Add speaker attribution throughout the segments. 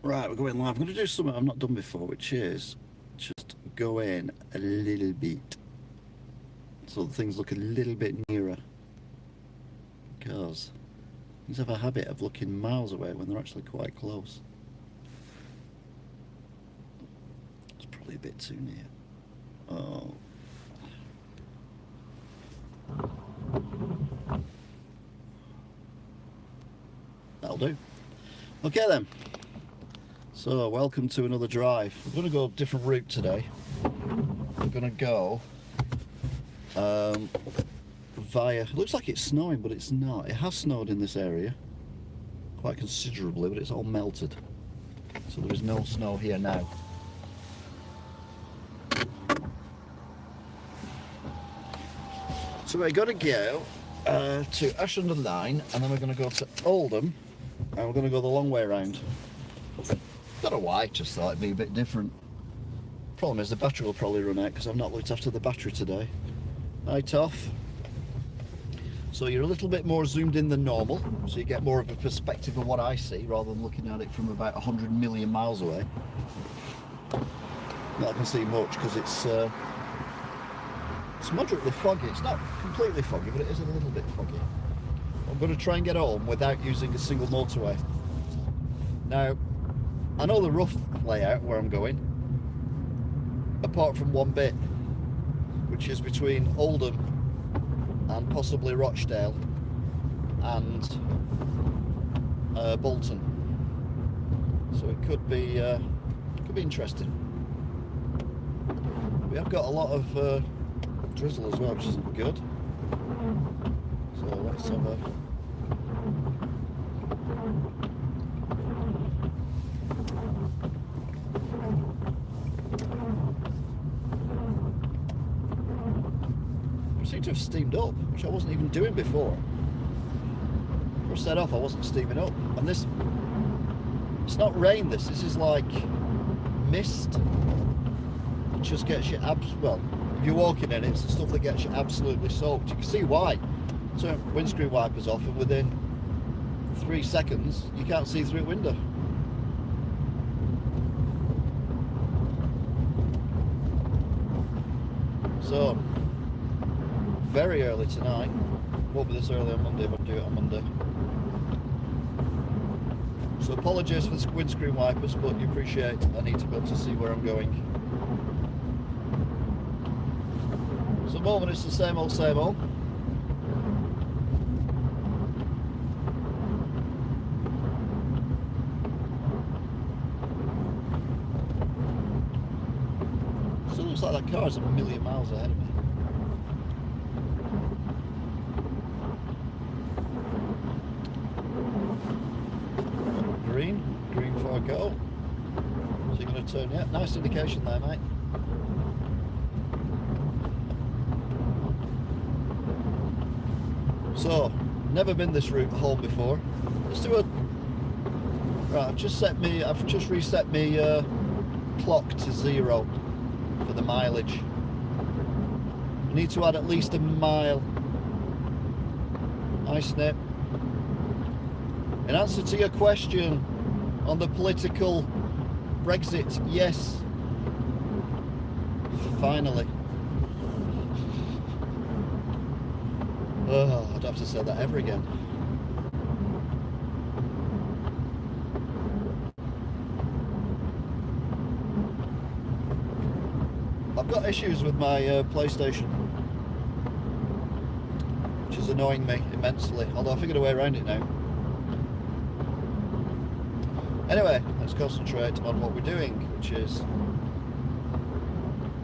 Speaker 1: Right, we're going live. I'm going to do something I've not done before, which is just go in a little bit so that things look a little bit nearer. Because things have a habit of looking miles away when they're actually quite close. It's probably a bit too near. Oh. That'll do. Okay then. So, welcome to another drive. We're going to go a different route today. We're going to go via... It looks like it's snowing, but it's not. It has snowed in this area quite considerably, but it's all melted. So there is no snow here now. So we're going to go to Ashton-under-Lyne, and then we're going to go to Oldham, and we're going to go the long way around. Don't know why, just thought it'd be a bit different. Problem is the battery will probably run out because I've not looked after the battery today. Right off. So you're a little bit more zoomed in than normal, so you get more of a perspective of what I see rather than looking at it from about 100 million miles away. Not I can see much because it's moderately foggy. It's not completely foggy, but it is a little bit foggy. I'm going to try and get home without using a single motorway. Now, I know the rough layout where I'm going, apart from one bit, which is between Oldham and possibly Rochdale and Bolton. So it could be interesting. We have got a lot of drizzle as well, which isn't good. So let's have a... I seem to have steamed up, which I wasn't even doing before. First set off, I wasn't steaming up. And this, it's not rain, this is like mist. It just gets you well, if you're walking in it, it's the stuff that gets you absolutely soaked. You can see why. Turn windscreen wipers off and within 3 seconds you can't see through a window. So very early tonight. Won't be this early on Monday if I do it on Monday. So apologies for the windscreen wipers, but you appreciate I need to be able to see where I'm going. So at the moment it's the same old, same old. Still looks like that car's a million miles ahead of me. Green for a go. So you're going to turn, yeah, nice indication there, mate. So, never been this route home before. Let's do a... Right, I've just reset me clock to 0 for the mileage. I need to add at least a mile. Nice snip. In answer to your question on the political Brexit, yes. Finally. Oh, I'd have to say that ever again. I've got issues with my PlayStation, which is annoying me immensely, although I figured a way around it now. Anyway, let's concentrate on what we're doing, which is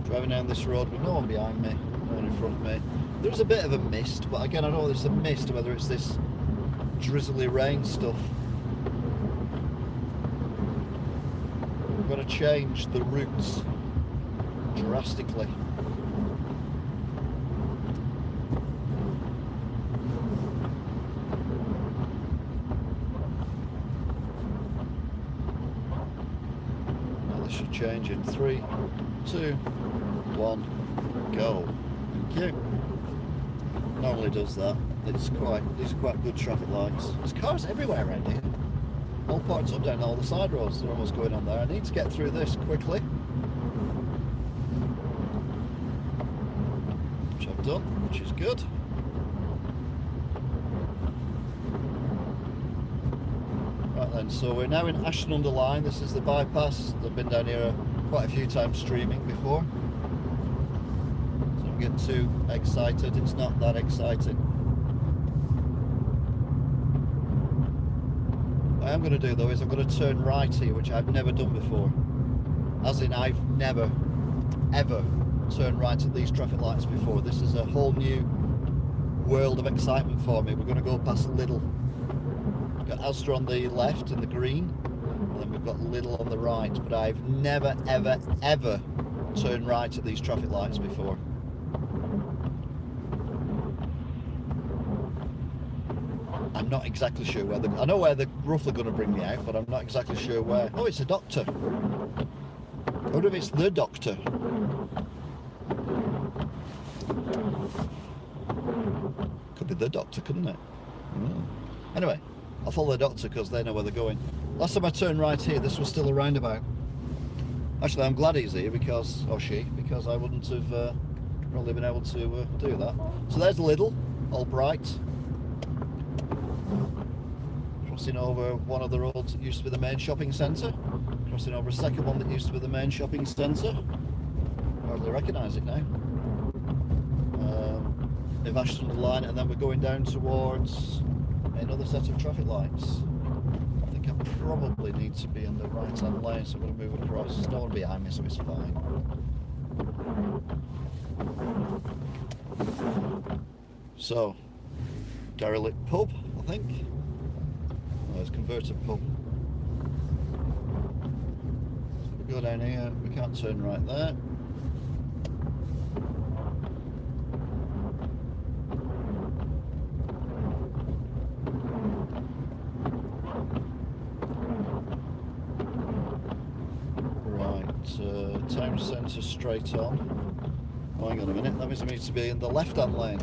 Speaker 1: driving down this road with no one behind me, no one in front of me. There's a bit of a mist, but again, I don't know if it's a mist, whether it's this drizzly rain stuff. We're going to change the routes drastically. Should change in 3, 2, 1, go. Thank you. Normally does that. These are quite good traffic lights. There's cars everywhere around here. all parked up down all the side roads. They're almost going on there. I need to get through this quickly, which I've done, which is good. Right then, so we're now in Ashton-under-Lyne. This is the bypass. I've been down here quite a few times streaming before. So don't get too excited, it's not that exciting. What I am going to do though is I'm going to turn right here, which I've never done before. As in, I've never, ever turned right at these traffic lights before. This is a whole new world of excitement for me. We're going to go past Lidl. We've got Asda on the left in the green, and then we've got Lidl on the right, but I've never, ever, ever turned right at these traffic lights before. I'm not exactly sure where I know where they're roughly going to bring me out, but I'm not exactly sure where. Oh, it's a doctor. I wonder if it's the doctor. Could be the doctor, couldn't it? Anyway, I'll follow the doctor because they know where they're going. Last time I turned right here, this was still a roundabout. Actually, I'm glad he's here because, or she, because I wouldn't have probably been able to do that. So there's Lidl, all bright. Crossing over one of the roads that used to be the main shopping centre. Crossing over a second one that used to be the main shopping centre. Hardly recognise it now. They've Ashton-under-Lyne, and then we're going down towards another set of traffic lights. I think I probably need to be on the right hand lane, so I'm going to move across. There's no one behind me, so it's fine. So, derelict pub, I think. Oh, it's converted pub. So we go down here, we can't turn right there. Town centre straight on. Oh, hang on a minute, that means I need to be in the left hand lane.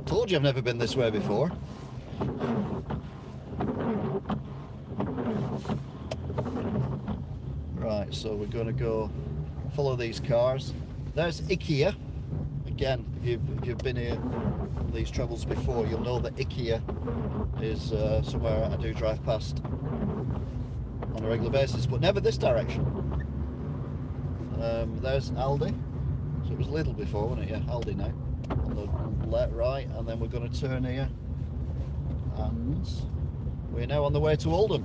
Speaker 1: Told you I've never been this way before. Right, so we're going to go follow these cars. There's IKEA. Again, if you've been here on these travels before, you'll know that IKEA is somewhere I do drive past on a regular basis, but never this direction. There's Aldi. So it was Lidl before, wasn't it? Yeah, Aldi now. On the left, right, and then we're going to turn here, and we're now on the way to Oldham.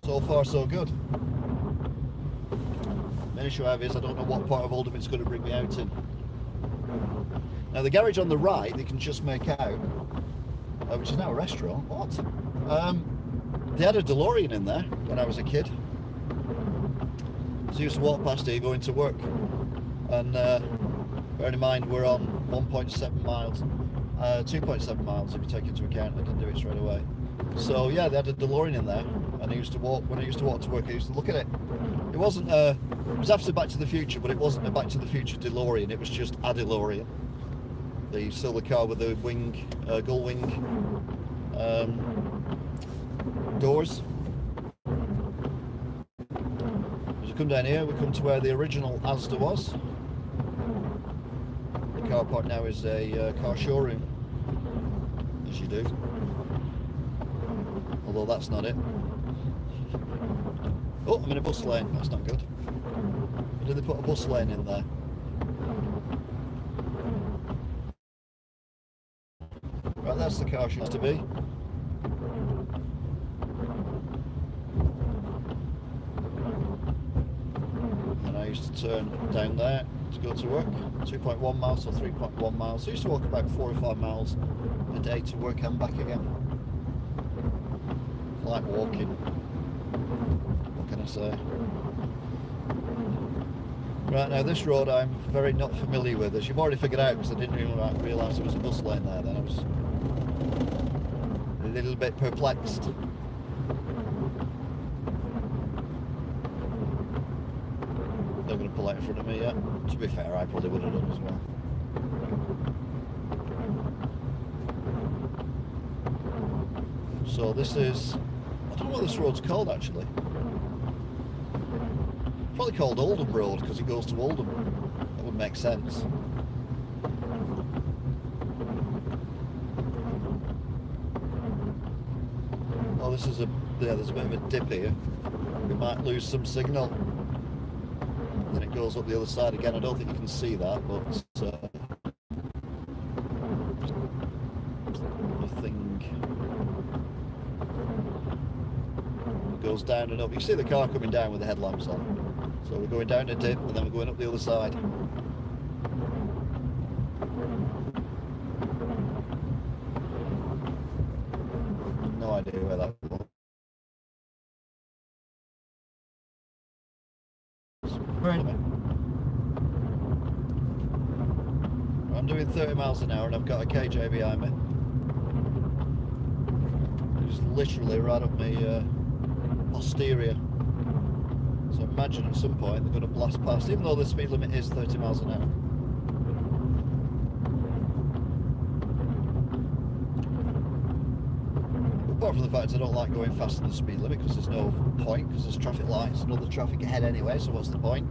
Speaker 1: So far, so good. Main issue I have is I don't know what part of Oldham it's going to bring me out in. Now the garage on the right, you can just make out, which is now a restaurant. What? They had a DeLorean in there when I was a kid. So I used to walk past here going to work. And bearing in mind we're on 1.7 miles, 2.7 miles if you take into account I didn't do it straight away. So yeah, they had a DeLorean in there, and I used to walk, when I used to walk to work, I used to look at it. It wasn't it was after Back to the Future, but it wasn't a Back to the Future DeLorean, it was just a DeLorean. The silver car with the wing, gull wing doors. As we come down here, we come to where the original Asda was. The car park now is a car showroom, as you do. Although that's not it. Oh, I'm in a bus lane. That's not good. Or did they put a bus lane in there? Right, that's the car showroom to be. I used to turn down there to go to work, 2.1 miles or 3.1 miles. So I used to walk about 4 or 5 miles a day to work and back again. I like walking. What can I say? Right, now this road I'm very not familiar with, as you've already figured out, because I didn't even realise there was a bus lane there then. I was a little bit perplexed. They're going to pull out in front of me yet. To be fair, I probably would have done as well. So this is, I don't know what this road's called actually. Probably called Oldham Road because it goes to Oldham. That would make sense. Oh, this is there's a bit of a dip here. We might lose some signal. Then it goes up the other side again. I don't think you can see that, but I think it goes down and up. You can see the car coming down with the headlamps on. So we're going down a dip and then we're going up the other side. No idea where that was. I'm doing 30 miles an hour and I've got a KJ behind me. It's literally right up my posterior. So imagine at some point they're going to blast past, even though the speed limit is 30 miles an hour. Apart from the fact I don't like going faster than the speed limit because there's no point, because there's traffic lights and other traffic ahead anyway, so what's the point?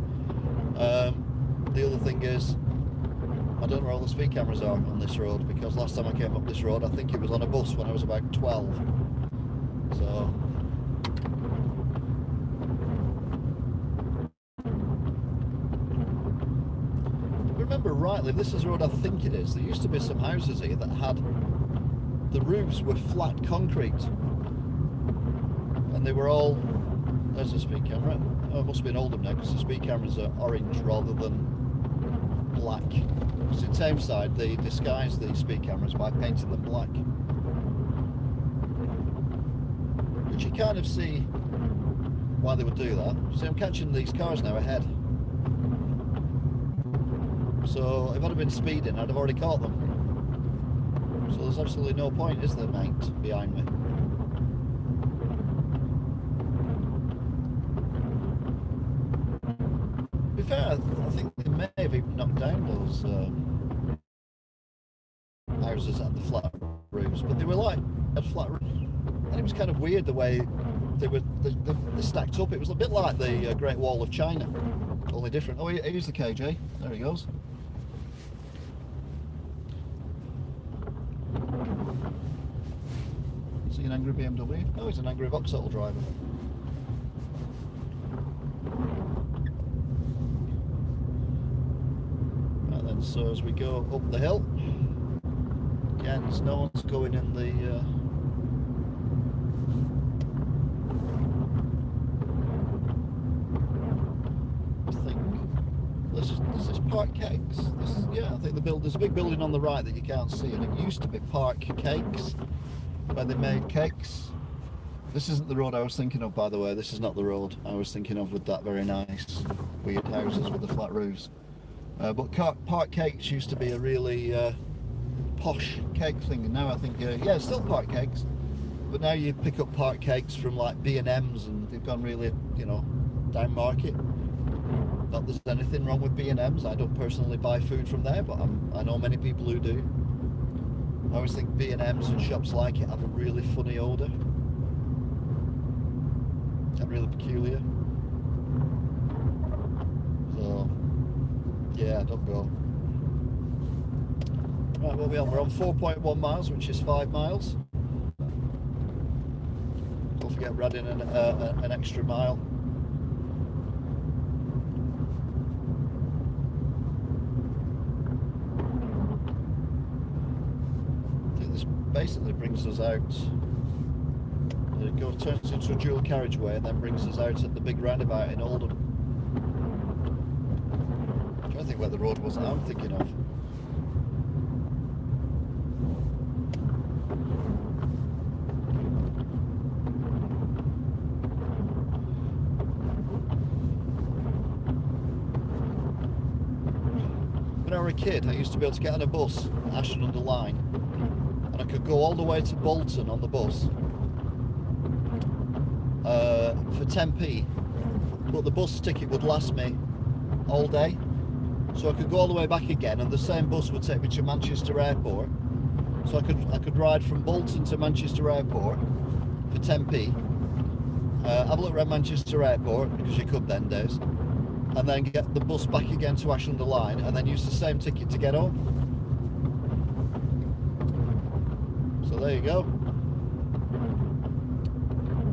Speaker 1: The other thing is, I don't know where all the speed cameras are on this road, because last time I came up this road I think it was on a bus when I was about 12. So if I remember rightly, this is the road I think it is. There used to be some houses here that had, the roofs were flat concrete and they were all, there's a speed camera. Oh, it must be in Oldham now because the speed cameras are orange rather than black. Because in Tameside they disguised the speed cameras by painting them black, which you kind of see why they would do that. See, I'm catching these cars now ahead, so if I'd have been speeding I'd have already caught them. So there's absolutely no point, is there, mate, behind me? To be fair, I think they may have even knocked down those houses that had the flat roofs, but they were like had flat roofs, and it was kind of weird the way they were they stacked up. It was a bit like the Great Wall of China, only different. Oh, here's the KJ. There he goes. Is he an angry BMW? No, he's an angry Vauxhall driver. Right then, so as we go up the hill, again, no one's going in the I think this is Park Cakes. Yeah, I think there's a big building on the right that you can't see, and it used to be Park Cakes, where they made cakes. This isn't the road I was thinking of, by the way. This is not the road I was thinking of with that very nice weird houses with the flat roofs. But Park Cakes used to be a really posh cake thing, and now I think yeah, it's still Park Cakes, but now you pick up Park Cakes from like B&M's, and they've gone really, you know, down market. Not that there's anything wrong with B&M's. I don't personally buy food from there, but I know many people who do. I always think B&M's and shops like it have a really funny odour. It's really peculiar. So, yeah, don't go. Right, what are we on? We're on 4.1 miles, which is 5 miles. Don't forget we're adding an extra mile. Basically brings us out, it turns into a dual carriageway and then brings us out at the big roundabout in Oldham. I'm trying to think where the road was that I'm thinking of. When I was a kid, I used to be able to get on a bus at Ashton-under-Lyne. I could go all the way to Bolton on the bus for 10p, but the bus ticket would last me all day, so I could go all the way back again, and the same bus would take me to Manchester Airport. So I could ride from Bolton to Manchester Airport, for 10p, have a look around Manchester Airport, because you could then days, and then get the bus back again to Ashland Line, and then use the same ticket to get home. So there you go.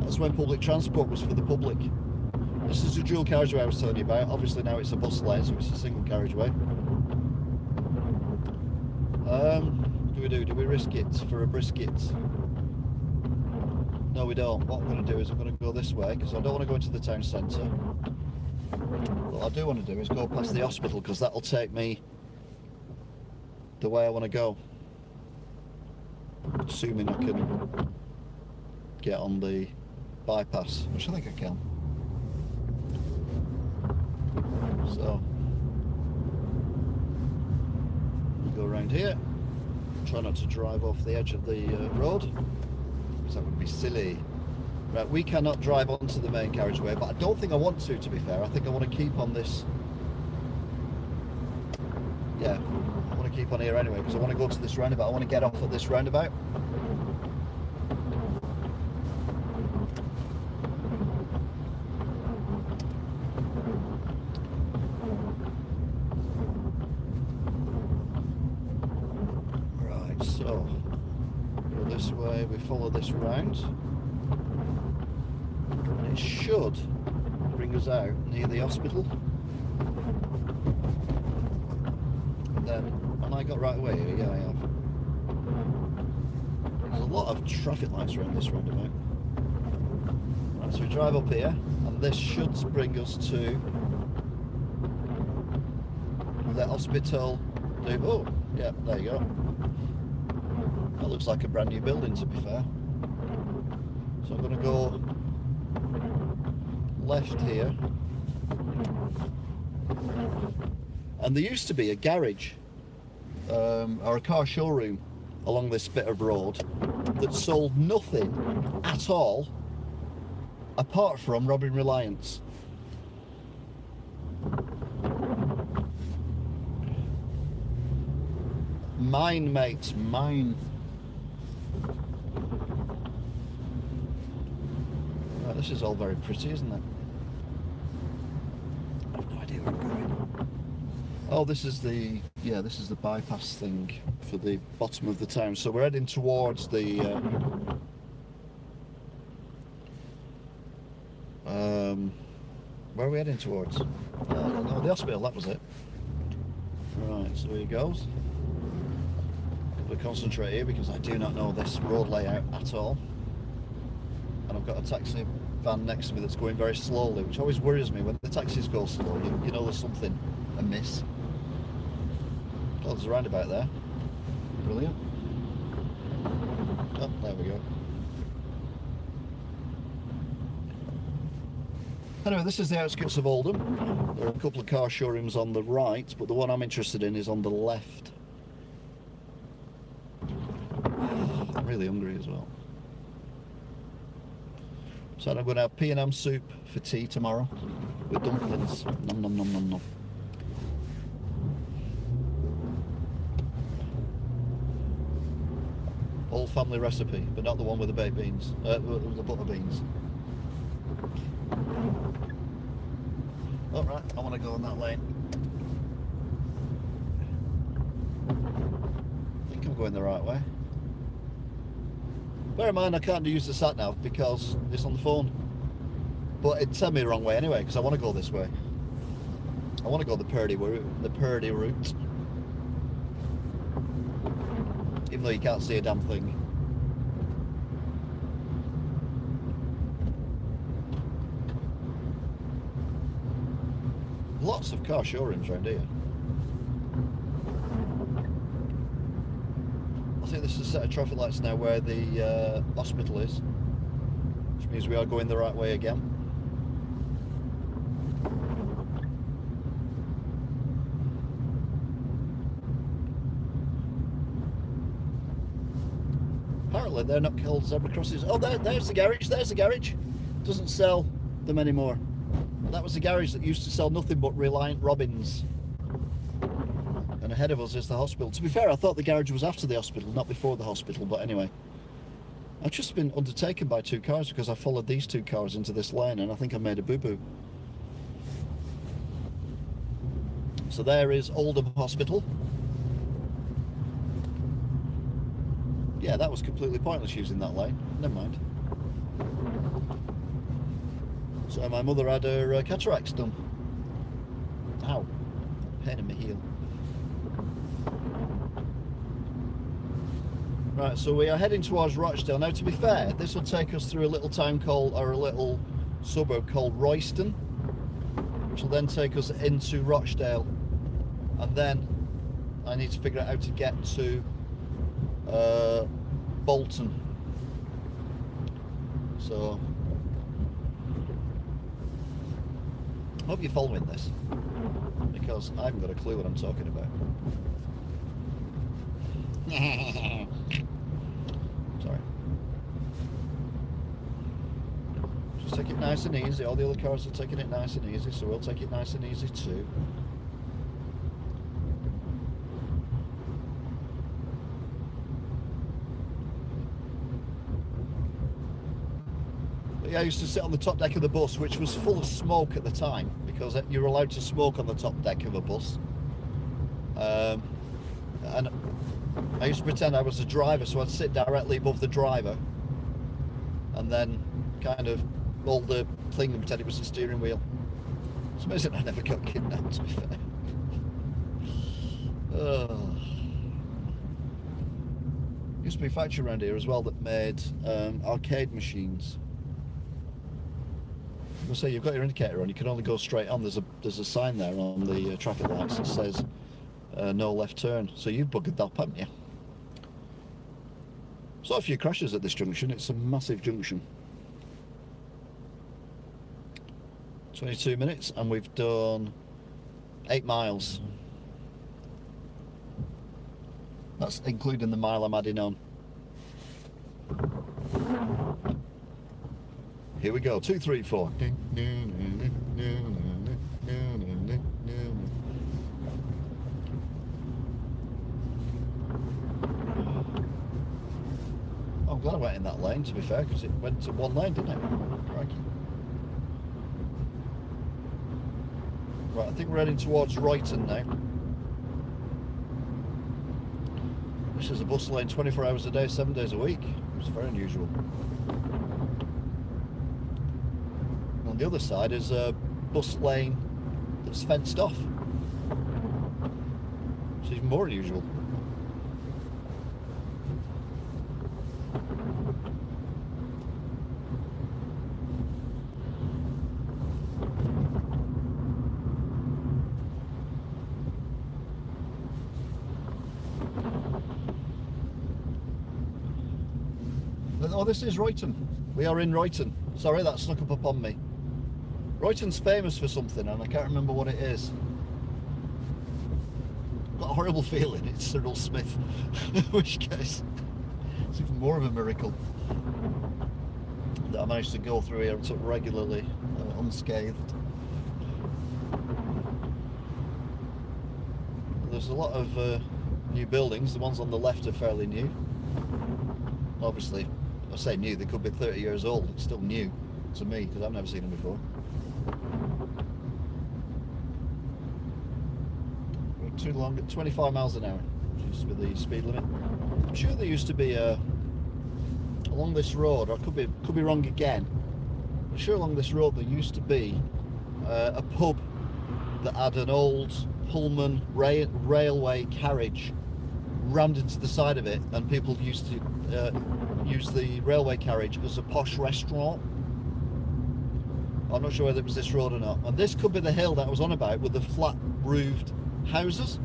Speaker 1: That's when public transport was for the public. This is the dual carriageway I was telling you about. Obviously now it's a bus lane, so it's a single carriageway. Do we risk it for a brisket? No, we don't. What I'm going to do is I'm going to go this way, because I don't want to go into the town centre. What I do want to do is go past the hospital, because that'll take me the way I want to go. Assuming I can get on the bypass, which I think I can. So, go around here. Try not to drive off the edge of the road, because that would be silly. Right, we cannot drive onto the main carriageway, but I don't think I want to be fair. I think I want to keep on this. Yeah, I want to keep on here anyway, because I want to go to this roundabout. I want to get off at this roundabout. So, go this way, we follow this round, and it should bring us out near the hospital. And then, and I got right away here, yeah I have. There's a lot of traffic lights around this roundabout. Right, so we drive up here, and this should bring us to the hospital. Oh, yeah, there you go. That looks like a brand new building, to be fair. So I'm going to go left here. And there used to be a garage or a car showroom along this bit of road that sold nothing at all apart from Robin Reliance. Mine, mates, mine. Right, this is all very pretty, isn't it? I have no idea where I'm going. Oh, this is the, yeah, this is the bypass thing for the bottom of the town. So we're heading towards the where are we heading towards? No, the hospital, that was it. Right, so here he goes. We'll concentrate here because I do not know this road layout at all. And I've got a taxi van next to me that's going very slowly, which always worries me. When the taxis go slow, you know there's something amiss. Oh, there's a roundabout there. Brilliant. Oh, there we go. Anyway, this is the outskirts of Oldham. There are a couple of car showrooms on the right, but the one I'm interested in is on the left. I'm really hungry as well. So I'm going to have P&M soup for tea tomorrow with dumplings. Nom nom nom nom nom. Old family recipe, but not the one with the baked beans, the butter beans. Alright, I want to go on that lane. I think I'm going the right way. Bear in mind I can't use the sat-nav because it's on the phone. But it'd send me the wrong way anyway, because I want to go this way. I want to go the Purdy route. Even though you can't see a damn thing. Lots of car showrooms around here. I think this is a set of traffic lights now where the hospital is, which means we are going the right way again. Apparently they're not called zebra crossings. Oh, there's the garage, Doesn't sell them anymore. That was the garage that used to sell nothing but Reliant Robins. And ahead of us is the hospital. To be fair, I thought the garage was after the hospital, not before the hospital, but anyway. I've just been undertaken by 2 cars because I followed these 2 cars into this lane, and I think I made a boo-boo. So there is Oldham Hospital. Yeah, that was completely pointless using that lane. Never mind. So my mother had her cataracts done. Ow. Pain in my heel. Right, so we are heading towards Rochdale. Now, to be fair, this will take us through a little town called, or a little suburb called Royston, which will then take us into Rochdale, and then I need to figure out how to get to Bolton. So I hope you're following this, because I haven't got a clue what I'm talking about. Sorry. Just take it nice and easy. All the other cars are taking it nice and easy, so we'll take it nice and easy too. But yeah, I used to sit on the top deck of the bus, which was full of smoke at the time, because you're allowed to smoke on the top deck of a bus. And I used to pretend I was the driver, so I'd sit directly above the driver and then kind of hold the thing and pretend it was the steering wheel. It's amazing I never got kidnapped, to be fair. Used to be a factory around here as well that made arcade machines. I'll say you've got your indicator on, you can only go straight on. There's a sign there on the traffic lights that says no left turn, so you've buggered that, haven't you? So a few crashes at this junction. It's a massive junction. 22 minutes and we've done 8 miles. That's including the mile I'm adding on. Here we go, 2, 3, 4. I'm glad I went in that lane, to be fair, because it went to one lane, didn't it? Crikey. Right, I think we're heading towards Royton now. This is a bus lane 24 hours a day, 7 days a week. It's very unusual. On the other side is a bus lane that's fenced off. It's even more unusual. Oh, this is Royton. We are in Royton. Sorry, that snuck up upon me. Royton's famous for something, and I can't remember what it is. I've got a horrible feeling it's Cyril Smith, in which case it's even more of a miracle that I managed to go through here regularly, unscathed. There's a lot of new buildings. The ones on the left are fairly new. Obviously, I say new, they could be 30 years old. It's still new to me because I've never seen them before. We're too long at 25 miles an hour, which used to be the speed limit. I'm sure there used to be along this road, or I could be wrong again. I'm sure along this road there used to be a pub that had an old Pullman railway carriage rammed into the side of it, and people used to use the railway carriage as a posh restaurant. I'm not sure whether it was this road or not. And this could be the hill that I was on about with the flat roofed houses.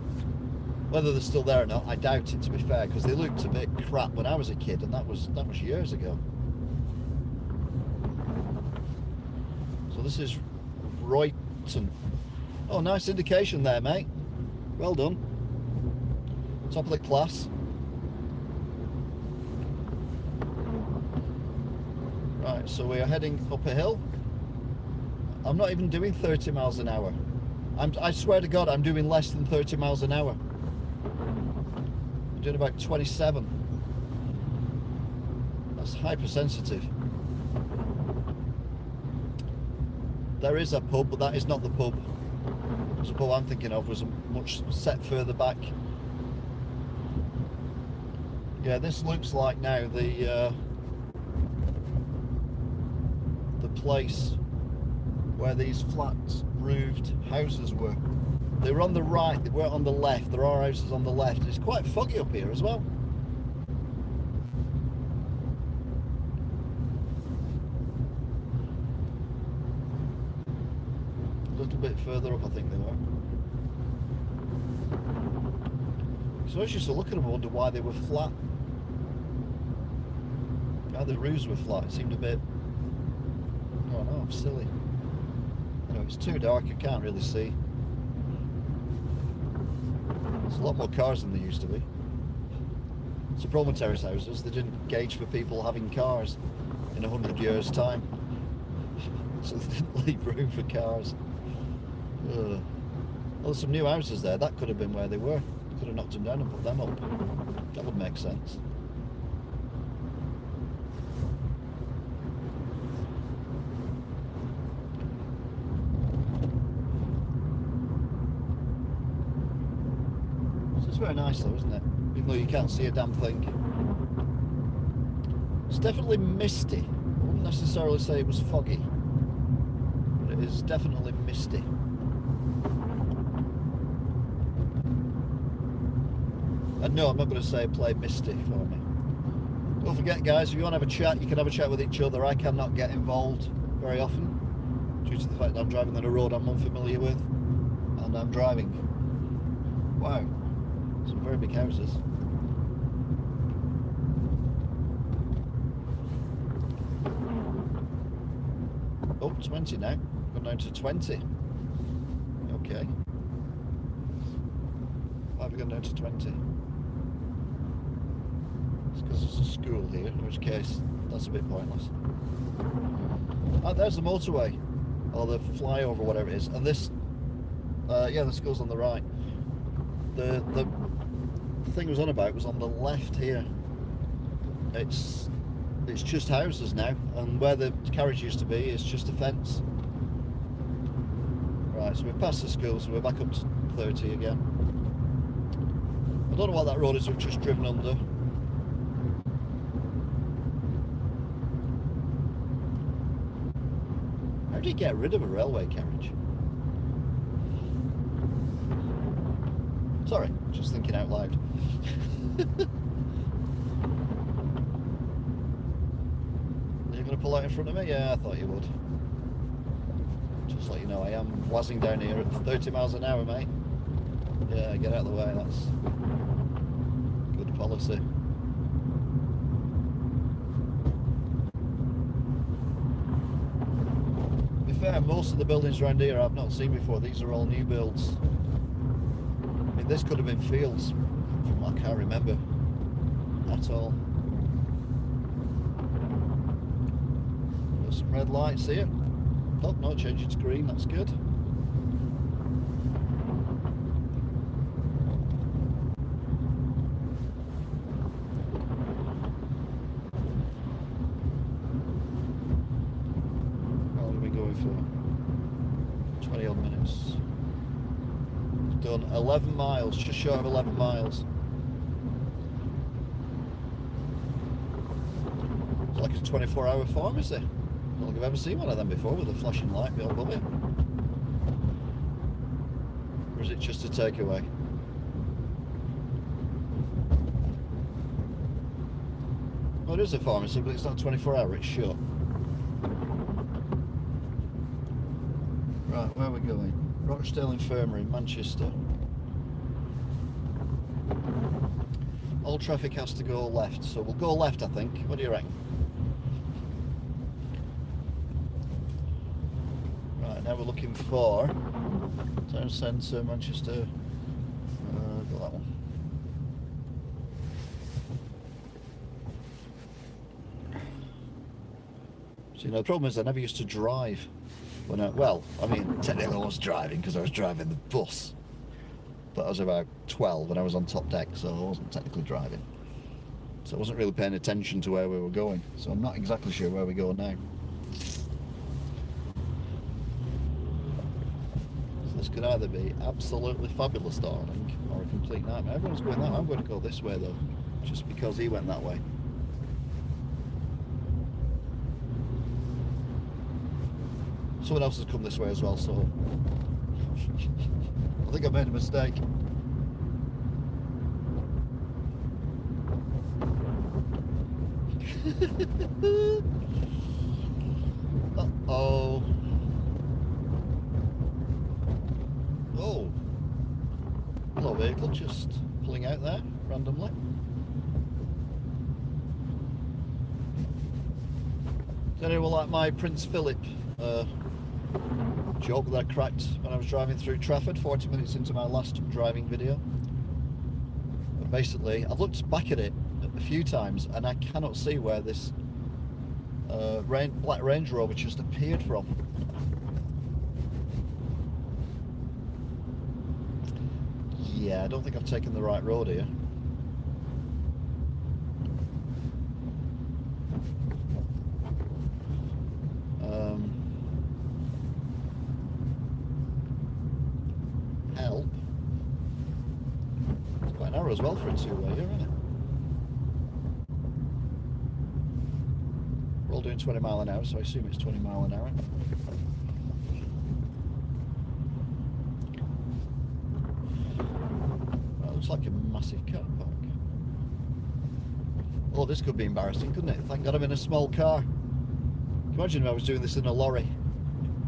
Speaker 1: Whether they're still there or not, I doubt it, to be fair, because they looked a bit crap when I was a kid, and that was years ago. So this is Royton. Oh, nice indication there, mate. Well done. Top of the class. Right, so we are heading up a hill. I'm not even doing 30 miles an hour. I swear to God, I'm doing less than 30 miles an hour. I'm doing about 27. That's hypersensitive. There is a pub, but that is not the pub. The pub I'm thinking of was much set further back. Yeah, this looks like now the place where these flat roofed houses were. They were on the right, they weren't on the left. There are houses on the left. It's quite foggy up here as well. A little bit further up I think they were. So I used to look at them and wonder why they were flat. Now the roofs were flat, it seemed a bit, I don't know, silly. You know, it's too dark, I can't really see. There's a lot more cars than there used to be. It's a problem with terrace houses, they didn't gauge for people having cars in 100 years' time. So they didn't leave room for cars. Well, there's some new houses there, that could have been where they were. They could have knocked them down and put them up. That would make sense. It's very nice though, isn't it? Even though you can't see a damn thing. It's definitely misty. I wouldn't necessarily say it was foggy, but it is definitely misty. And no, I'm not going to say play misty for me. Don't forget guys, if you want to have a chat, you can have a chat with each other. I cannot get involved very often due to the fact that I'm driving on a road I'm unfamiliar with, and I'm driving. Wow. Some very big houses. Oh, 20 now. Gone down to 20. Okay. Why have we gone down to 20? It's because there's a school here, in which case that's a bit pointless. Ah, there's the motorway. Or the flyover, whatever it is. And this, yeah, the school's on the right. The thing I was on about was on the left here. It's just houses now, and where the carriage used to be is just a fence. Right, so we're past the school, so we're back up to 30 again. I don't know what that road is we've just driven under. How do you get rid of a railway carriage? Sorry, just thinking out loud. Are you going to pull out in front of me? Yeah, I thought you would. Just let you know, I am whizzing down here at 30 miles an hour, mate. Yeah, get out of the way, that's good policy. To be fair, most of the buildings around here I've not seen before. These are all new builds. I mean, this could have been fields from what I can't remember at all. Got some red lights here. Oh, no, changing to green, that's good. How long are we going for? 20 odd minutes. Done 11 miles, just short of 11 miles. It's like a 24-hour pharmacy. I don't think I've ever seen one of them before with a flashing light above it. Or is it just a takeaway? Well, it is a pharmacy, but it's not 24-hour, it's shut. Right, where are we going? Rochdale Infirmary, Manchester. All traffic has to go left, so we'll go left, I think. What do you reckon? Right, now we're looking for town centre, Manchester. Got that one. So, you know, the problem is I never used to drive. When I mean, technically I was driving because I was driving the bus. But I was about 12 and I was on top deck, so I wasn't technically driving. So I wasn't really paying attention to where we were going. So I'm not exactly sure where we go now. So this could either be absolutely fabulous, darling, or a complete nightmare. Everyone's going that way. I'm going to go this way though, just because he went that way. Someone else has come this way as well, so I think I made a mistake. Uh-oh. Oh. Hello, vehicle just pulling out there randomly. Does anyone like my Prince Philip joke that I cracked when I was driving through Trafford 40 minutes into my last driving video? But basically, I've looked back at it a few times and I cannot see where this black Range Rover just appeared from. Yeah, I don't think I've taken the right road here. Help. It's quite narrow as well for a two-way here, isn't it? We're all doing 20 mile an hour, so I assume it's 20 mile an hour. Well, looks like a massive car park. Oh, this could be embarrassing, couldn't it? Thank God I'm in a small car. Can you imagine if I was doing this in a lorry?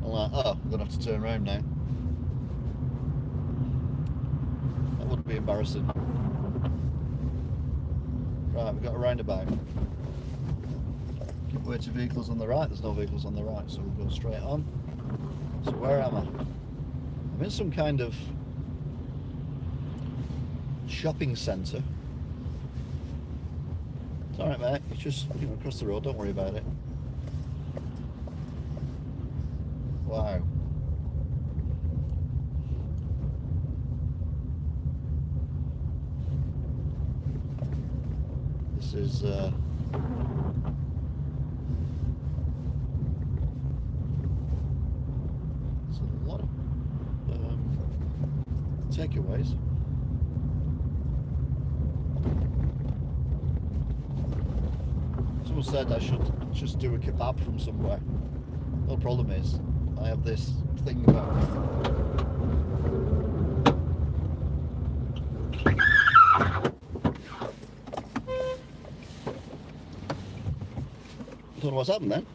Speaker 1: I'm like, oh, I'm going to have to turn around now. That would be embarrassing. Right, we've got a roundabout. Give way to vehicles on the right. There's no vehicles on the right, so we'll go straight on. So where am I? I'm in some kind of shopping centre. It's alright, mate. It's just, you know, across the road. Don't worry about it. Wow. This is there's a lot of takeaways. Someone said I should just do a kebab from somewhere. No problem is, I have this thing about me. Don't know what's happened then.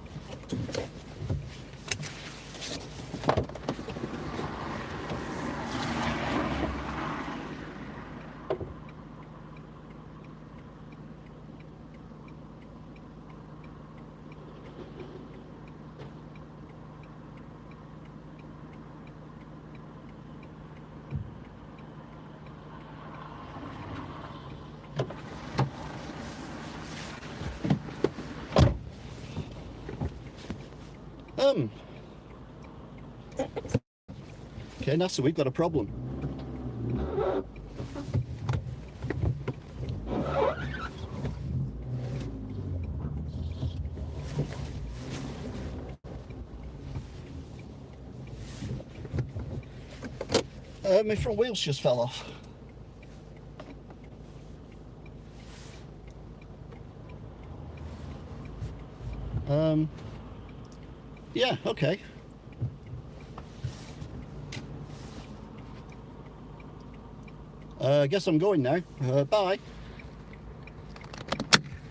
Speaker 1: Okay, NASA, we've got a problem. My front wheels just fell off. Yeah, okay. I guess I'm going now. Bye.